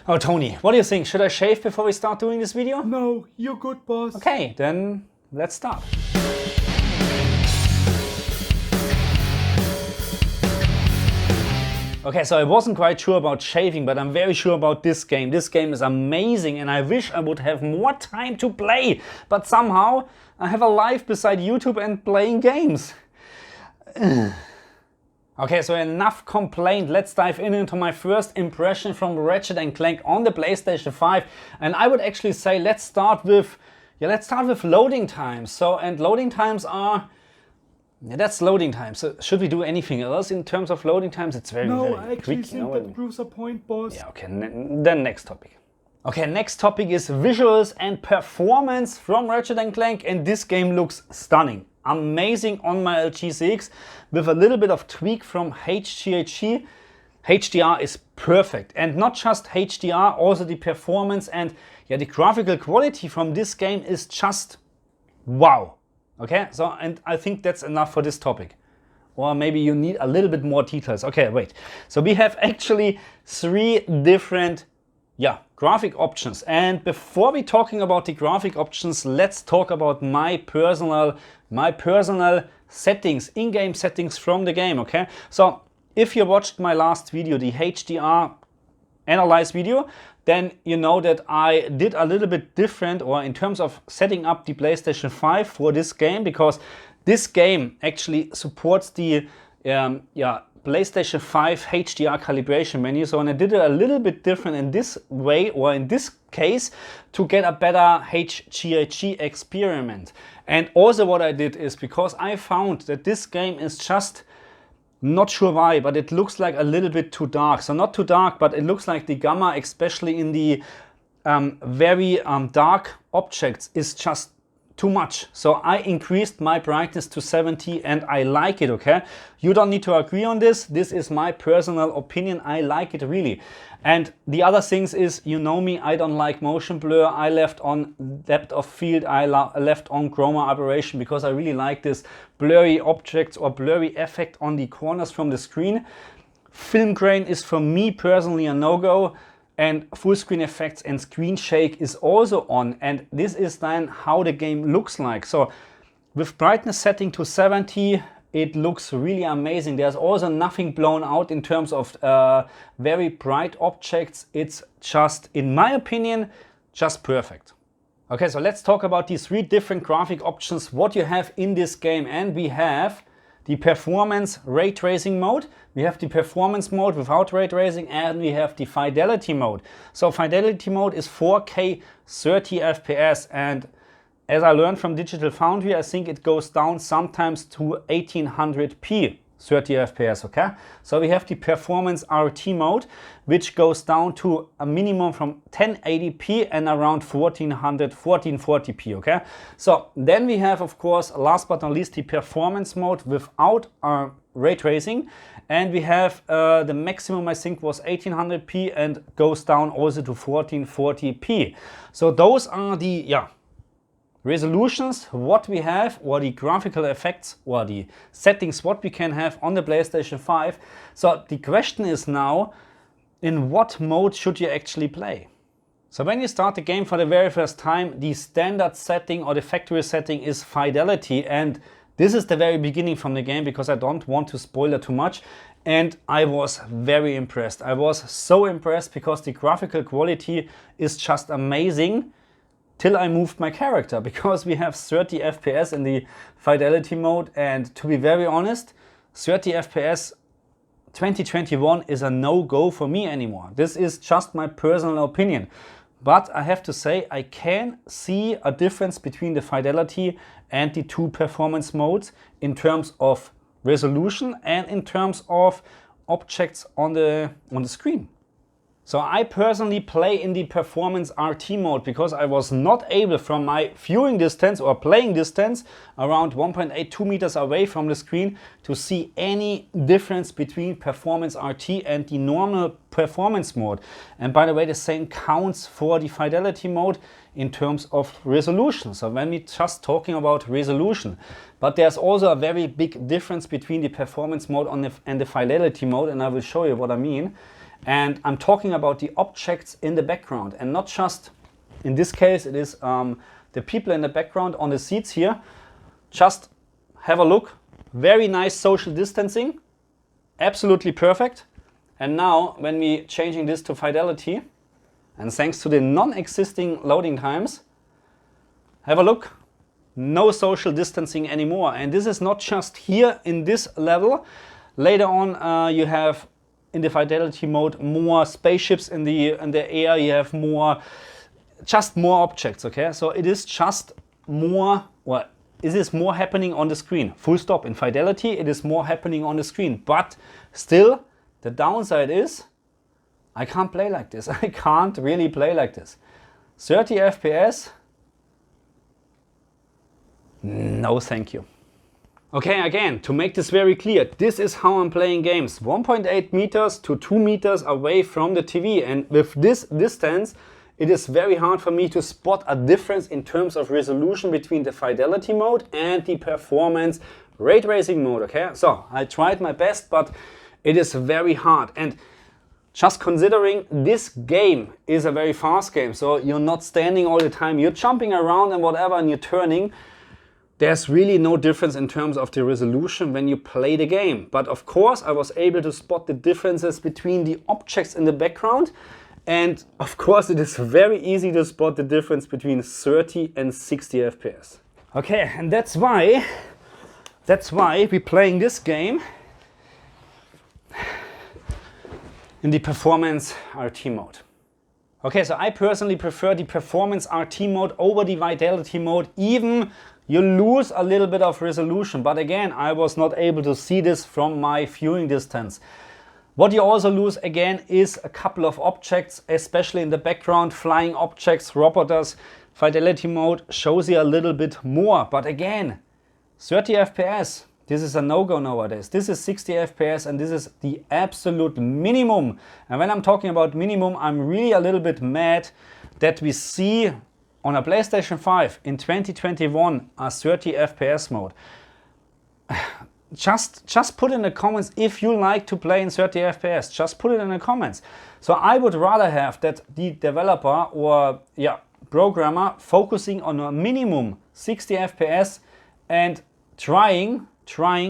Oh, Tony, what do you think? Should I shave before we start doing this video? No, you're good, boss. Okay, then let's start. Okay, so I wasn't quite sure about shaving, but I'm very sure about this game. This game is amazing and I wish I would have more time to play. But somehow I have a life beside YouTube and playing games. Okay, so enough complaint. Let's dive into my first impression from Ratchet and Clank on the PlayStation 5. And I would actually say let's start with loading times. And loading times are... Yeah, that's loading time. So should we do anything else in terms of loading times? It's very, no, very I actually quick, think that proves a point, boss. Yeah, okay, then next topic. Okay, next topic is visuals and performance from Ratchet and Clank, and this game looks stunning. Amazing on my LG CX with a little bit of tweak from HGHG. HDR is perfect, and not just HDR, also the performance and the graphical quality from this game is just wow. Okay, so and I think that's enough for this topic. Or maybe you need a little bit more details. Okay, wait. So we have actually 3 different graphic options. And before we talking about the graphic options, let's talk about my personal settings, in-game settings from the game, okay? So if you watched my last video, the HDR analyze video, then you know that I did a little bit different, or in terms of setting up the PlayStation 5 for this game, because this game actually supports the PlayStation 5 HDR calibration menu. So and I did it a little bit different in this way, or in this case, to get a better HGHG experiment. And also what I did is because I found that this game is just not sure why, but it looks like a little bit too dark. So not too dark, but it looks like the gamma, especially in the very dark objects, is just too much. So I increased my brightness to 70 and I like it, okay? You don't need to agree on this. This is my personal opinion. I like it really. And the other things is, you know me, I don't like motion blur. I left on depth of field. I left on chroma aberration because I really like this blurry objects or blurry effect on the corners from the screen. Film grain is for me personally a no-go. And full screen effects and screen shake is also on, and this is then how the game looks like. So with brightness setting to 70, it looks really amazing. There's also nothing blown out in terms of very bright objects. It's just, in my opinion, just perfect. Okay, so let's talk about these 3 different graphic options, what you have in this game. And we have the performance ray tracing mode, we have the performance mode without ray tracing, and we have the fidelity mode. So fidelity mode is 4K 30 FPS, and as I learned from Digital Foundry, I think it goes down sometimes to 1800p 30 FPS, okay? So we have the performance RT mode, which goes down to a minimum from 1080p and around 1440p, okay? So then we have, of course, last but not least, the performance mode without ray tracing, and we have the maximum, I think, was 1800p and goes down also to 1440p. So those are the resolutions what we have, or the graphical effects or the settings what we can have on the PlayStation 5. So the question is now, in what mode should you actually play? So when you start the game for the very first time, the standard setting or the factory setting is fidelity, and this is the very beginning from the game because I don't want to spoil it too much. And I was very impressed. I was so impressed because the graphical quality is just amazing. Till I moved my character, because we have 30 FPS in the fidelity mode, and to be very honest, 30 FPS 2021 is a no-go for me anymore. This is just my personal opinion. But I have to say, I can see a difference between the fidelity and the 2 performance modes in terms of resolution and in terms of objects on the screen. So I personally play in the performance RT mode because I was not able, from my viewing distance or playing distance around 1.82 meters away from the screen, to see any difference between performance RT and the normal performance mode. And by the way, the same counts for the fidelity mode in terms of resolution. So when we just talking about resolution, but there's also a very big difference between the performance mode and the fidelity mode, and I will show you what I mean. And I'm talking about the objects in the background, and not just, in this case, it is the people in the background on the seats here. Just have a look. Very nice social distancing. Absolutely perfect. And now, when we changing this to fidelity, and thanks to the non-existing loading times, have a look. No social distancing anymore. And this is not just here in this level. Later on, you have in the fidelity mode more spaceships in the air. You have just more objects. Okay, so it is just more. Well, it is more happening on the screen. Full stop. In fidelity, it is more happening on the screen. But still, the downside is I can't play like this. I can't really play like this. 30 FPS. No, thank you. Okay, again, to make this very clear, this is how I'm playing games. 1.8 meters to 2 meters away from the TV. And with this distance, it is very hard for me to spot a difference in terms of resolution between the fidelity mode and the performance ray tracing mode. Okay, so I tried my best, but it is very hard. And just considering this game is a very fast game, so you're not standing all the time, you're jumping around and whatever, and you're turning. There's really no difference in terms of the resolution when you play the game. But of course, I was able to spot the differences between the objects in the background. And of course, it is very easy to spot the difference between 30 and 60 FPS. Okay, and that's why we're playing this game in the Performance RT mode. Okay, so I personally prefer the Performance RT mode over the Fidelity mode. Even you lose a little bit of resolution, but again, I was not able to see this from my viewing distance. What you also lose again is a couple of objects, especially in the background, flying objects, robots. Fidelity mode shows you a little bit more, but again, 30 FPS. This is a no-go nowadays. This is 60 FPS and this is the absolute minimum. And when I'm talking about minimum, I'm really a little bit mad that we see on a PlayStation 5 in 2021 a 30 FPS mode. Just put in the comments if you like to play in 30 FPS. Just put it in the comments. So I would rather have that the developer or programmer focusing on a minimum 60 FPS and trying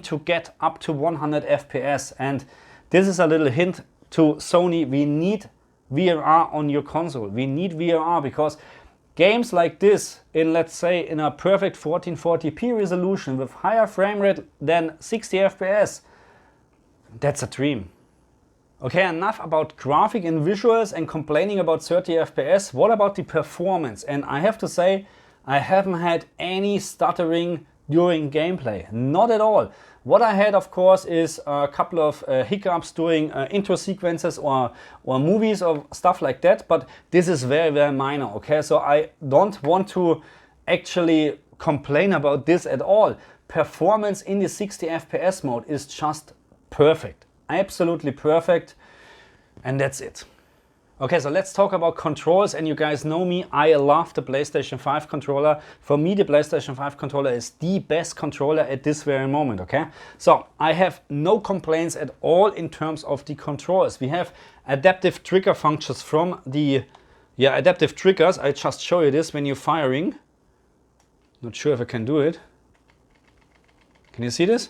to get up to 100 FPS. And this is a little hint to Sony. We need VRR on your console. We need VRR because games like this in, let's say, in a perfect 1440p resolution with higher frame rate than 60 FPS, that's a dream. Okay, enough about graphic and visuals and complaining about 30 FPS. What about the performance? And I have to say, I haven't had any stuttering during gameplay. Not at all. What I had, of course, is a couple of hiccups during intro sequences or movies or stuff like that, but this is very, very minor, okay? So I don't want to actually complain about this at all. Performance in the 60 FPS mode is just perfect. Absolutely perfect. And that's it. Okay, so let's talk about controls, and you guys know me, I love the PlayStation 5 controller. For me, the PlayStation 5 controller is the best controller at this very moment, okay? So I have no complaints at all in terms of the controls. We have adaptive trigger functions from the, adaptive triggers. I just show you this when you're firing. Not sure if I can do it. Can you see this?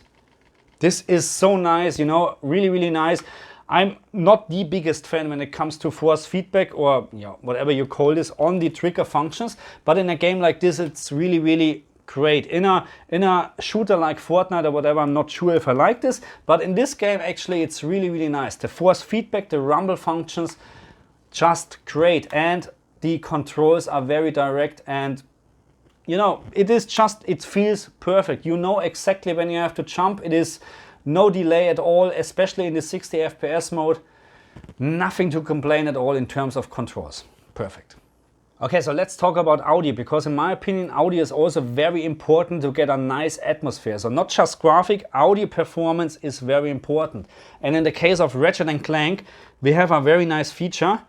This is so nice, you know, really, really nice. I'm not the biggest fan when it comes to force feedback or whatever you call this on the trigger functions, but in a game like this, it's really, really great. In a shooter like Fortnite or whatever, I'm not sure if I like this, but in this game, actually, it's really, really nice. The force feedback, the rumble functions, just great, and the controls are very direct, and you know, it feels perfect. You know exactly when you have to jump. It is no delay at all, especially in the 60 FPS mode. Nothing to complain at all in terms of controls. Perfect. Okay, so let's talk about audio, because in my opinion, audio is also very important to get a nice atmosphere. So not just graphic, audio performance is very important. And in the case of Ratchet and Clank, we have a very nice feature.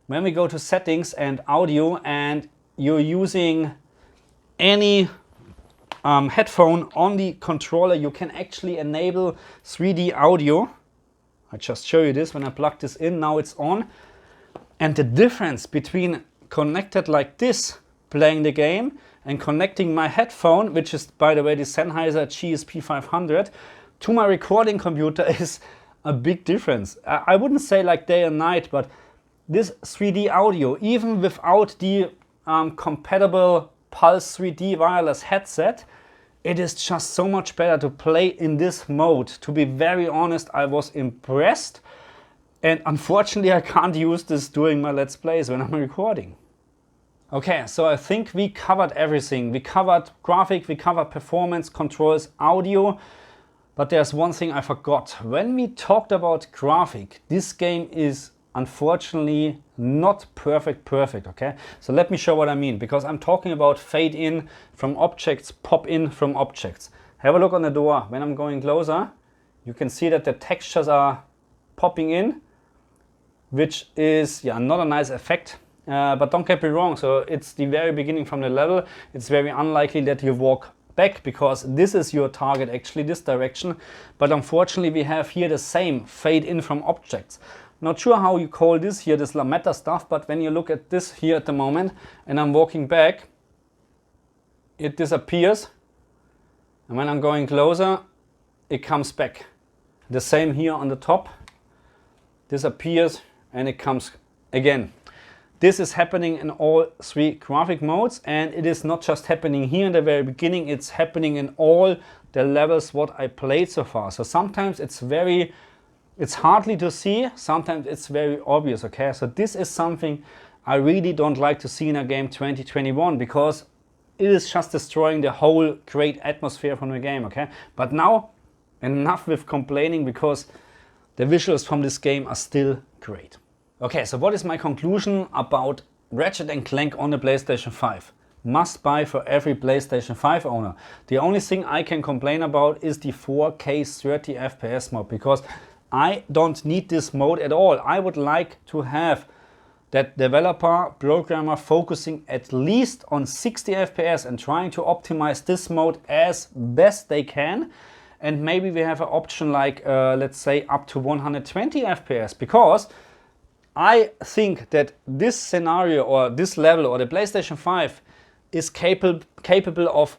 When we go to settings and audio and you're using any headphone on the controller, you can actually enable 3D audio. I just show you this when I plug this in, now it's on. And the difference between connected like this, playing the game, and connecting my headphone, which is, by the way, the Sennheiser GSP500, to my recording computer is a big difference. I wouldn't say like day and night, but this 3D audio, even without the compatible Pulse 3D wireless headset, it is just so much better to play in this mode. To be very honest, I was impressed. And unfortunately, I can't use this during my Let's Plays when I'm recording. Okay, so I think we covered everything. We covered graphic, we covered performance, controls, audio. But there's one thing I forgot. When we talked about graphic, this game is unfortunately not perfect, okay? So let me show what I mean, because I'm talking about fade in from objects, pop in from objects. Have a look on the door. When I'm going closer, you can see that the textures are popping in, which is not a nice effect. But don't get me wrong, so it's the very beginning from the level. It's very unlikely that you walk back, because this is your target, actually, this direction. But unfortunately, we have here the same fade in from objects. Not sure how you call this here, this lametta stuff, but when you look at this here at the moment, and I'm walking back, it disappears. And when I'm going closer, it comes back. The same here on the top, disappears, and it comes again. This is happening in all three graphic modes, and it is not just happening here in the very beginning, it's happening in all the levels what I played so far. So sometimes it's hardly to see, sometimes it's very obvious, okay? So this is something I really don't like to see in a game 2021, because it is just destroying the whole great atmosphere from the game, okay? But now, enough with complaining, because the visuals from this game are still great. Okay, so what is my conclusion about Ratchet and Clank on the PlayStation 5? Must buy for every PlayStation 5 owner. The only thing I can complain about is the 4K 30 FPS mode, because I don't need this mode at all. I would like to have that developer, programmer focusing at least on 60 FPS and trying to optimize this mode as best they can. And maybe we have an option like, let's say, up to 120 FPS, because I think that this scenario or this level or the PlayStation 5 is capable of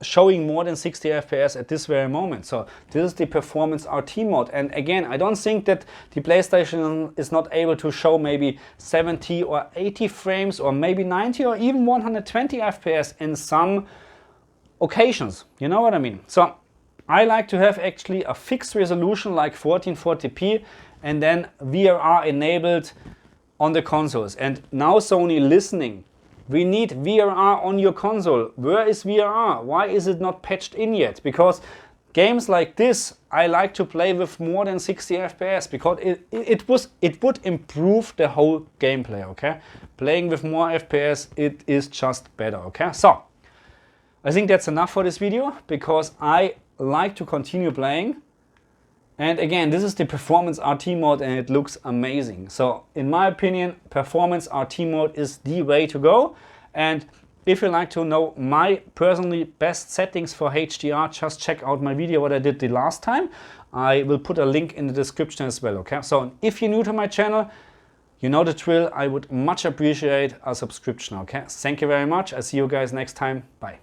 showing more than 60 FPS at this very moment. So this is the performance RT mode. And again, I don't think that the PlayStation is not able to show maybe 70 or 80 frames or maybe 90 or even 120 FPS in some occasions. You know what I mean? So I like to have actually a fixed resolution like 1440p, and then VRR enabled on the consoles. And now Sony listening, we need VRR on your console. Where is VRR? Why is it not patched in yet? Because games like this, I like to play with more than 60 FPS, because it would improve the whole gameplay, okay? Playing with more FPS, it is just better, okay? So, I think that's enough for this video, because I like to continue playing. And again, this is the performance RT mode, and it looks amazing. So in my opinion, performance RT mode is the way to go. And if you like to know my personally best settings for HDR, just check out my video what I did the last time. I will put a link in the description as well, okay? So if you're new to my channel, you know the drill. I would much appreciate a subscription, okay? Thank you very much. I'll see you guys next time. Bye.